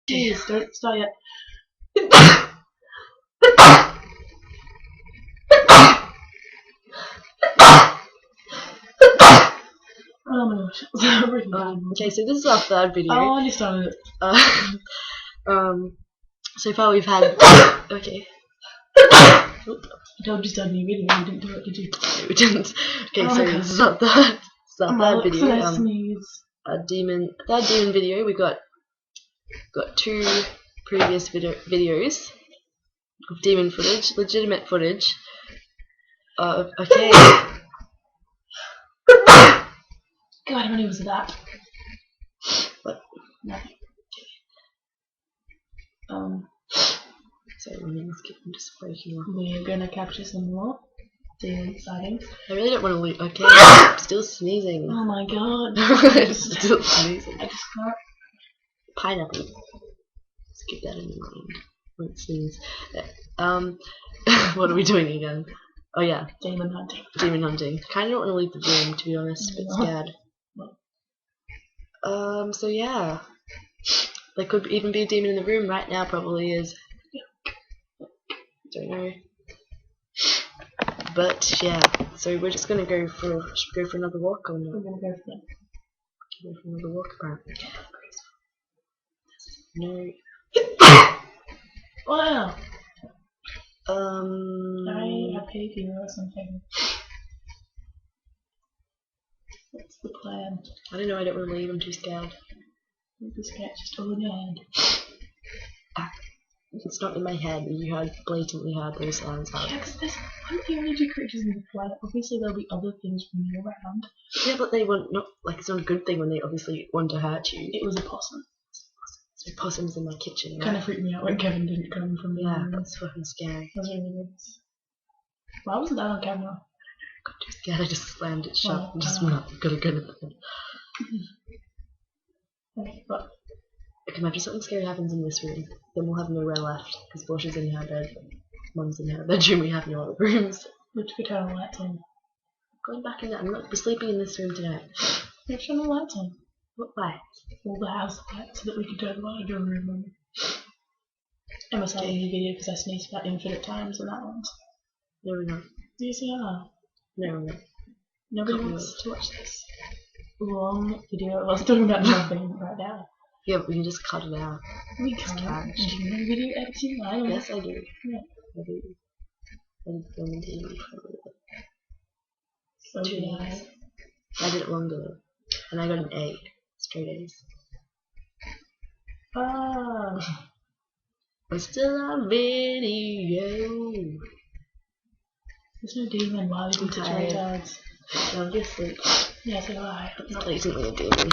Jeez, don't start yet. Oh my gosh, that's really bad. Okay, so this is our third video. Oh, I just started it. So far we've had. Okay. I told you to start a new video, you didn't do it, did you? No, we didn't. Okay, Oh, so okay. this is our third video. Let's sneeze. Third demon video. We got two previous videos of demon footage, legitimate footage. Okay. God, how many was that? What? Nothing. Sorry, my name's just breaking off. We're gonna capture some more demon sightings. I really don't want to leave. Okay, I'm still sneezing. Oh my god. I'm still sneezing. I just can't. Pineapple. Let's keep that in mind. Won't sneeze. What are we doing again? Oh yeah. Demon hunting. Demon hunting. Kinda don't want to leave the room, to be honest. A bit scared. So yeah. There could even be a demon in the room right now, probably is. Don't know. But yeah, so we're just gonna go for another walk or not? We're gonna go for that. Go for another walk apparently. No. Wow. I paid you or something. What's the plan? I don't know, I don't want to leave, I'm too scared. This cat's just all in your hand. It's not in my head, you blatantly heard those sounds. Yeah, because there's the only two creatures in the planet. Obviously there'll be other things running around. Yeah, but they want not like it's not a good thing when they obviously want to hurt you. It was a possum. So possums in my kitchen. Kind of freaked me out when Kevin didn't come from the room. That's fucking scary. That was really good. Why wasn't that on camera? I got too scared, I just slammed it shut and just Oh. went up, gotta go to bed. Okay, but Okay, imagine something scary happens in this room, then we'll have nowhere left, because Bosch is in her bed, Mum's in her bedroom, we have no other rooms. we could turn the lights on. Going back in there, I'm not sleeping in this room tonight. Yeah, turn the lights on. What lights? All the house lights so that we can turn the light in your room on. Emma started a new video because I sneezed about infinite times in that one. No, we're not. Do you see how? No, we're not. Nobody wants to watch this long video of us talking about nothing right now. Yeah, but we can just cut it out. We can't. Do you know video editing? I don't know. Yes, I do. Yeah. I do. I did film and TV for a little bit. So 2 did I. days. I did it longer though. And I got an A. Straight A's. Ah. But still on video. There's no demon. Why would we teach retards? No, I'm just asleep. Yeah, so do I. It's not blatantly a demon.